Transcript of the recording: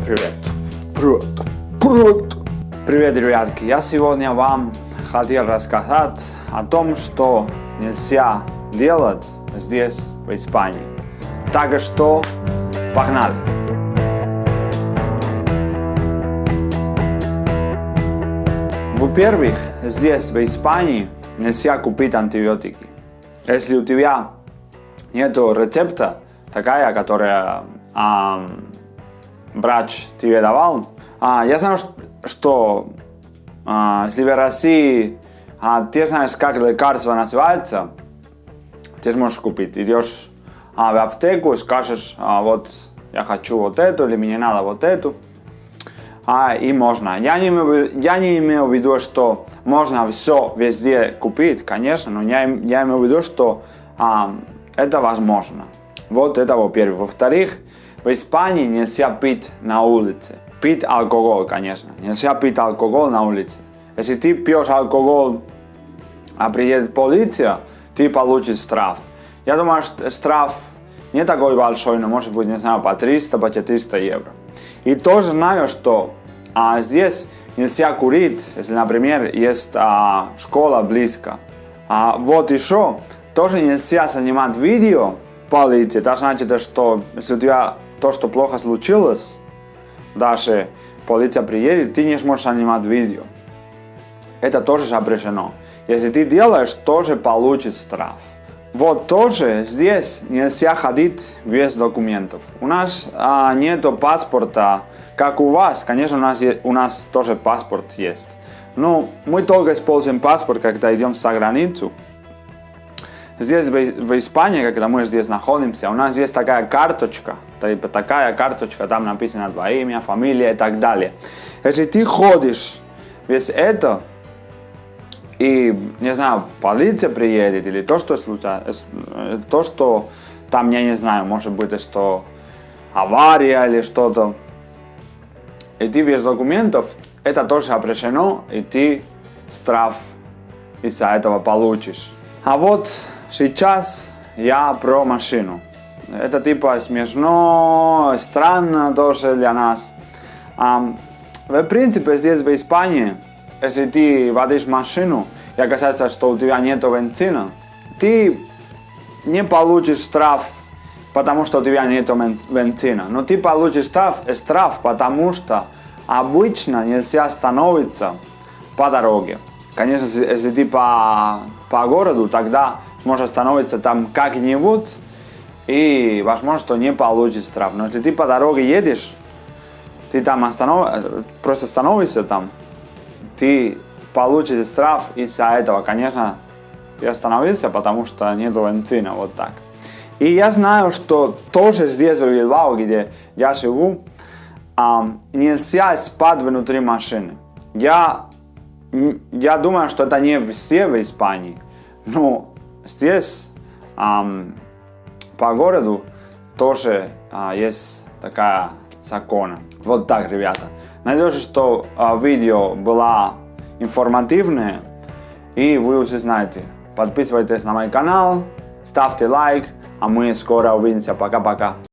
Привет. Привет, ребятки. Я сегодня вам хотел рассказать о том, что нельзя делать здесь, в Испании. Так что, погнали! Во-первых, здесь, в Испании, нельзя купить антибиотики. Если у тебя нет рецепта, такая, которая врач тебе давал. Я знаю, что если в России ты знаешь, как лекарство называется, ты сможешь купить. Идешь в аптеку и скажешь, вот я хочу вот эту, или мне надо вот эту. И можно. Я не имею в виду, что можно все везде купить, конечно, но я имею в виду, что это возможно. Вот это во-первых. Во-вторых, в Испании нельзя пить на улице. Пить алкоголь, конечно. Нельзя пить алкоголь на улице. Если ты пьешь алкоголь, приедет полиция, ты получишь штраф. Я думаю, что штраф не такой большой, но может быть, не знаю, по 300, по 400 евро. И тоже знаю, что здесь нельзя курить, если, например, есть школа близко. Вот еще тоже нельзя снимать видео полиции. Это значит, что если у тебя то, что плохо случилось, даже полиция приедет, ты не сможешь снимать видео. Это тоже запрещено. Если ты делаешь, тоже получишь штраф. Вот тоже здесь нельзя ходить без документов. У нас нету паспорта, как у вас. Конечно, у нас тоже паспорт есть. Но мы только используем паспорт, когда идем за границу. Здесь, в Испании, когда мы здесь находимся, у нас есть такая карточка, там написано твое имя, фамилия и так далее. Если ты ходишь без этого, и, не знаю, полиция приедет, или то, что случается, то, что там, я не знаю, может быть, что авария или что-то, и ты без документов, это тоже запрещено, и ты штраф из-за этого получишь. А вот сейчас я про машину. Это типа смешно, странно тоже для нас. В принципе, здесь в Испании, если ты водишь машину, и оказывается, что у тебя нет бензина, ты не получишь штраф, потому что у тебя нет бензина. Но ты получишь штраф, потому что обычно нельзя остановиться по дороге. Конечно, если ты по городу, тогда сможешь остановиться там как-нибудь, и возможно, что не получишь штраф. Но если ты по дороге едешь, ты там просто остановишься там, ты получишь штраф из-за этого. Конечно, ты остановился, потому что нет бензина, вот так. И я знаю, что тоже здесь, в Билбао, где я живу, нельзя спать внутри машины. Я думаю, что это не все в Испании, но здесь по городу тоже есть такая закон. Вот так, ребята. Надеюсь, что видео было информативное, и вы уже знаете. Подписывайтесь на мой канал, ставьте лайк, а мы скоро увидимся. Пока-пока.